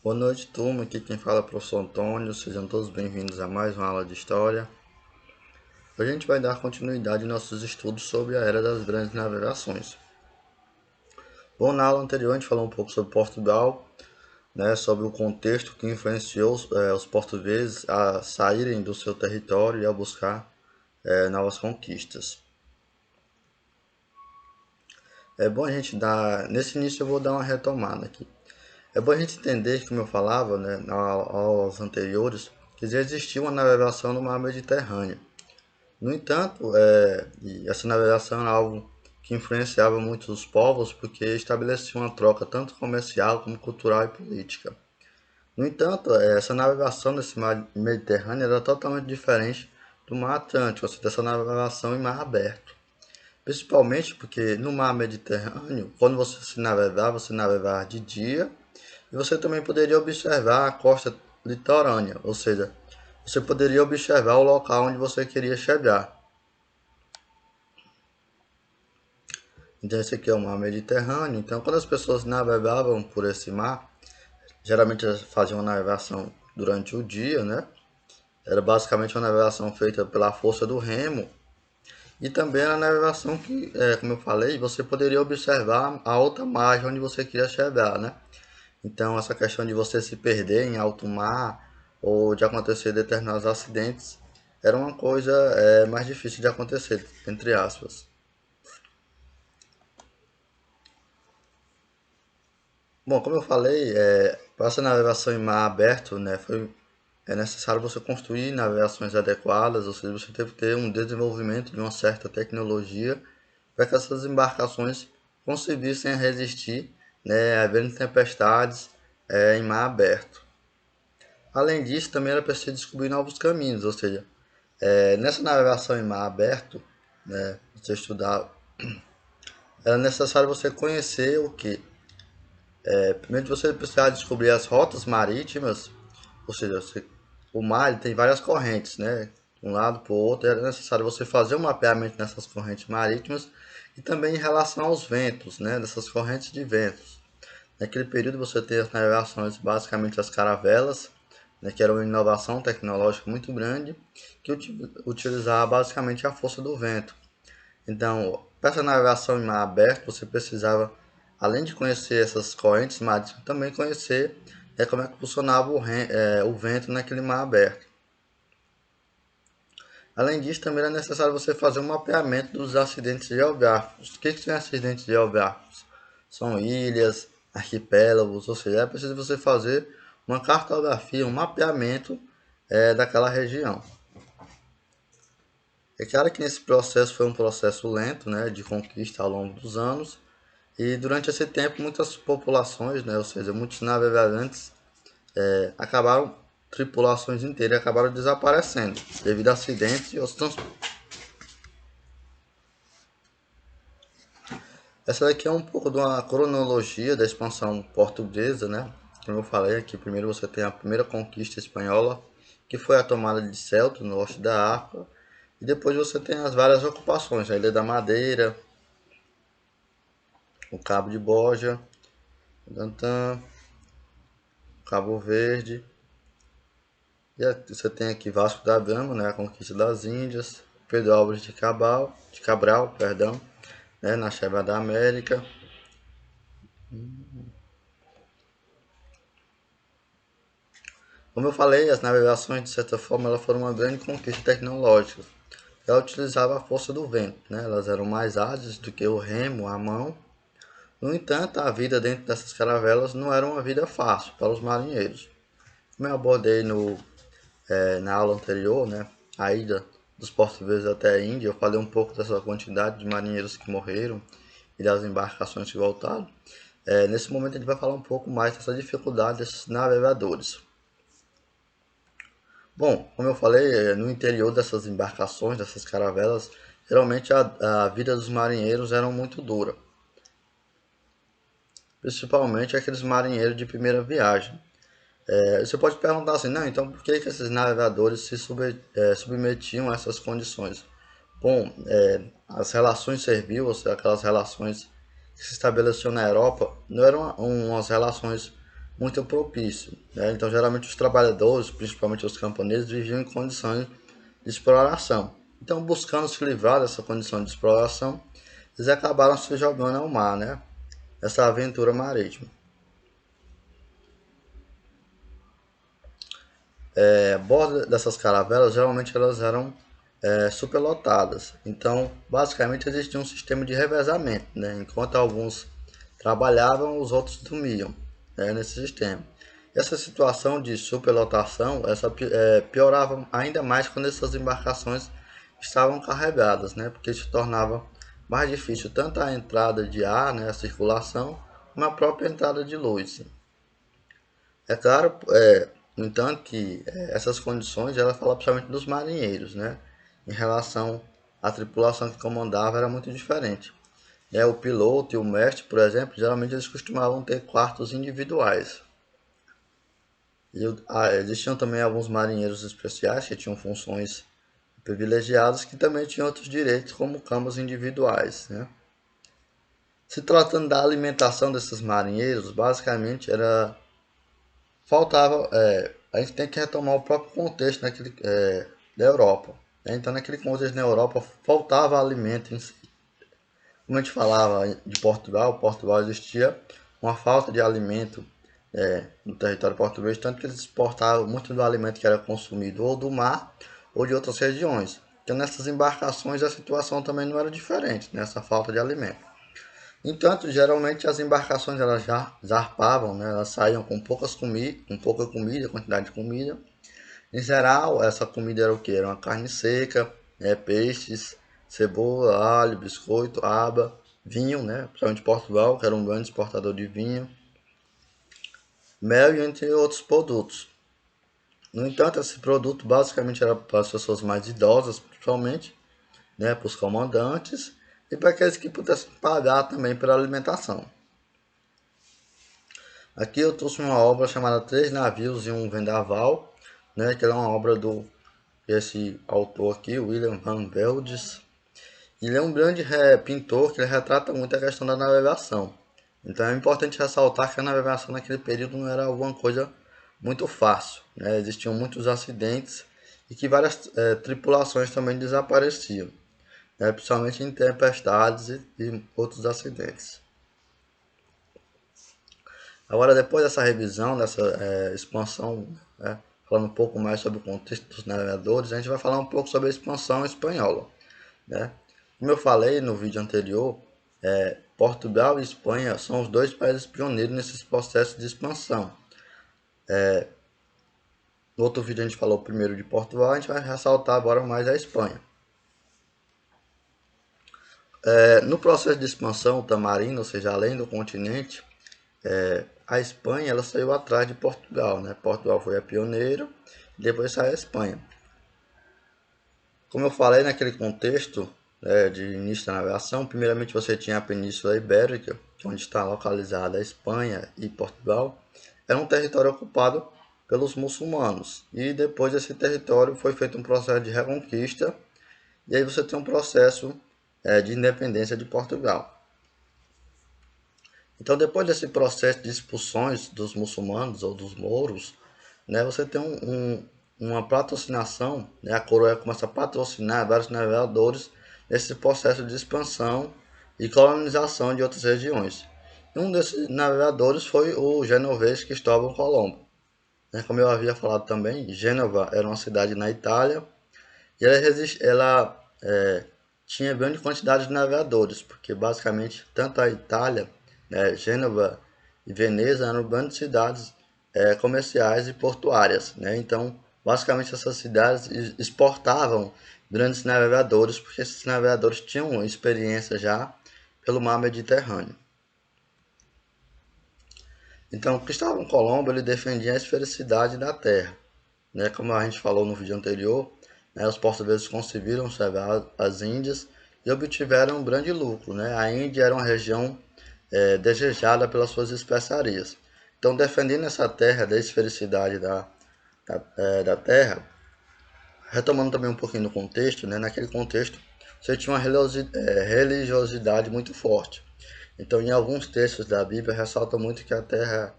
Boa noite, turma. Aqui quem fala é o professor Antônio. Sejam todos bem-vindos a mais uma aula de História. Hoje a gente vai dar continuidade aos nossos estudos sobre a Era das Grandes Navegações. Bom, na aula anterior a gente falou um pouco sobre Portugal, sobre o contexto que influenciou os portugueses a saírem do seu território e a buscar novas conquistas. É bom a gente dar... Nesse início eu vou dar uma retomada aqui. É bom a gente entender, como eu falava, nas aulas anteriores, que já existia uma navegação no mar Mediterrâneo. No entanto, essa navegação era algo que influenciava muito os povos porque estabelecia uma troca tanto comercial como cultural e política. No entanto, essa navegação nesse mar Mediterrâneo era totalmente diferente do mar Atlântico, ou seja, dessa navegação em mar aberto. Principalmente porque no mar Mediterrâneo, quando você navegava de dia e você também poderia observar a costa litorânea, ou seja, você poderia observar o local onde você queria chegar. Então esse aqui é o mar Mediterrâneo. Então quando as pessoas navegavam por esse mar, geralmente elas faziam uma navegação durante o dia, né? Era basicamente uma navegação feita pela força do remo. E também era a navegação que, como eu falei, você poderia observar a outra margem onde você queria chegar, né? Então essa questão de você se perder em alto mar ou de acontecer determinados acidentes era uma coisa mais difícil de acontecer, entre aspas. Bom, como eu falei, para essa navegação em mar aberto, né, é necessário você construir navegações adequadas, ou seja, você teve que ter um desenvolvimento de uma certa tecnologia para que essas embarcações conseguissem resistir, né, a grandes tempestades em mar aberto. Além disso, também era preciso descobrir novos caminhos, ou seja, nessa navegação em mar aberto, né, você estudar, era necessário você conhecer o que? Primeiro você precisava descobrir as rotas marítimas, ou seja, o mar ele tem várias correntes, né? De um lado para o outro, era necessário você fazer um mapeamento nessas correntes marítimas e também em relação aos ventos, né? Dessas correntes de ventos. Naquele período você tem as navegações, basicamente as caravelas, né? Que era uma inovação tecnológica muito grande, que utilizava basicamente a força do vento. Então, para essa navegação em mar aberto, você precisava, além de conhecer essas correntes marítimas, também conhecer como é que funcionava o vento naquele mar aberto. Além disso, também era necessário você fazer um mapeamento dos acidentes geográficos. O que são acidentes geográficos? São ilhas, arquipélagos, ou seja, é preciso você fazer uma cartografia, um mapeamento daquela região. É claro que nesse processo foi um processo lento, né, de conquista ao longo dos anos, e durante esse tempo muitas populações, né, ou seja, muitos navegantes acabaram, tripulações inteiras acabaram desaparecendo devido a acidentes e outros transportes. Essa daqui é um pouco de uma cronologia da expansão portuguesa, né? Como eu falei aqui, primeiro você tem a primeira conquista espanhola, que foi a tomada de Ceuta, no norte da África, e depois você tem as várias ocupações, a Ilha da Madeira, o Cabo de Borja, Antã, Cabo Verde, e você tem aqui Vasco da Gama, né, a conquista das Índias, Pedro Álvares de Cabral, perdão, né, na Chegada da América. Como eu falei, as navegações, de certa forma, elas foram uma grande conquista tecnológica. Ela utilizava a força do vento, né? Elas eram mais ágeis do que o remo, a mão. No entanto, a vida dentro dessas caravelas não era uma vida fácil para os marinheiros. Como eu abordei na aula anterior, né, a ida dos portugueses até a Índia, eu falei um pouco dessa quantidade de marinheiros que morreram e das embarcações que voltaram. Nesse momento a gente vai falar um pouco mais dessa dificuldade desses navegadores. Bom, como eu falei, no interior dessas embarcações, dessas caravelas, geralmente a vida dos marinheiros era muito dura, principalmente aqueles marinheiros de primeira viagem. Você pode perguntar assim, não, então por que esses navegadores se submetiam a essas condições? Bom, as relações servil, ou seja, aquelas relações que se estabeleciam na Europa, não eram umas relações muito propício, né? Então, geralmente os trabalhadores, principalmente os camponeses, viviam em condições de exploração. Então, buscando se livrar dessa condição de exploração, eles acabaram se jogando ao mar, né? Essa aventura marítima. A bordo dessas caravelas, geralmente elas eram superlotadas. Então, basicamente, existia um sistema de revezamento, né? Enquanto alguns trabalhavam, os outros dormiam, né, nesse sistema. Essa situação de superlotação piorava ainda mais quando essas embarcações estavam carregadas, né? Porque isso tornava mais difícil tanto a entrada de ar, né, a circulação, como a própria entrada de luz. É claro, no entanto, que essas condições ela fala principalmente dos marinheiros, né? Em relação à tripulação que comandava era muito diferente. O piloto e o mestre, por exemplo, geralmente eles costumavam ter quartos individuais. Existiam também alguns marinheiros especiais que tinham funções privilegiadas que também tinham outros direitos, como camas individuais, né? Se tratando da alimentação desses marinheiros, basicamente era faltava, a gente tem que retomar o próprio contexto da Europa, né? Então, naquele contexto na Europa, faltava alimento em si. Como a gente falava de Portugal, Portugal existia uma falta de alimento no território português, tanto que eles exportavam muito do alimento que era consumido ou do mar ou de outras regiões. Então, nessas embarcações, a situação também não era diferente, nessa falta de alimento. Entanto, geralmente as embarcações elas já zarpavam, né? Elas saíam com pouca comida, quantidade de comida. Em geral, essa comida era o que? Era uma carne seca, peixes, cebola, alho, biscoito, aba, vinho, né? Principalmente Portugal, que era um grande exportador de vinho, mel e entre outros produtos. No entanto, esse produto basicamente era para as pessoas mais idosas, principalmente, né? Para os comandantes e para aqueles que pudessem pagar também pela alimentação. Aqui eu trouxe uma obra chamada Três Navios e um Vendaval, né? Que é uma obra do esse autor aqui, William Van Veldes. Ele é um grande pintor que ele retrata muito a questão da navegação. Então é importante ressaltar que a navegação naquele período não era alguma coisa muito fácil, né? Existiam muitos acidentes e que várias tripulações também desapareciam, né? Principalmente em tempestades e outros acidentes. Agora, depois dessa revisão, dessa expansão, né? Falando um pouco mais sobre o contexto dos navegadores, a gente vai falar um pouco sobre a expansão espanhola, né? Como eu falei no vídeo anterior, Portugal e Espanha são os dois países pioneiros nesses processos de expansão. No outro vídeo a gente falou primeiro de Portugal, a gente vai ressaltar agora mais a Espanha. No processo de expansão tamarina, ou seja, além do continente, a Espanha ela saiu atrás de Portugal, né? Portugal foi a pioneira, depois saiu a Espanha. Como eu falei naquele contexto de início da navegação, primeiramente você tinha a Península Ibérica, onde está localizada a Espanha e Portugal, era um território ocupado pelos muçulmanos. E depois desse território foi feito um processo de reconquista, e aí você tem um processo de independência de Portugal. Então, depois desse processo de expulsões dos muçulmanos ou dos mouros, né, você tem uma patrocinação, né, a coroa começa a patrocinar vários navegadores nesse processo de expansão e colonização de outras regiões. E um desses navegadores foi o genovês Cristóvão Colombo. Né, como eu havia falado também, Gênova era uma cidade na Itália e ela tinha grande quantidade de navegadores, porque basicamente tanto a Itália, né, Gênova e Veneza eram grandes cidades comerciais e portuárias, né? Então, basicamente essas cidades exportavam grandes navegadores, porque esses navegadores tinham experiência já pelo mar Mediterrâneo. Então, Cristóvão Colombo ele defendia a esfericidade da Terra, né? Como a gente falou no vídeo anterior, né, os portugueses conseguiram observar as Índias e obtiveram um grande lucro, né? A Índia era uma região desejada pelas suas especiarias. Então, defendendo essa terra da esfericidade da terra, retomando também um pouquinho do contexto, né? Naquele contexto, você tinha uma religiosidade muito forte. Então, em alguns textos da Bíblia, ressalta muito que a terra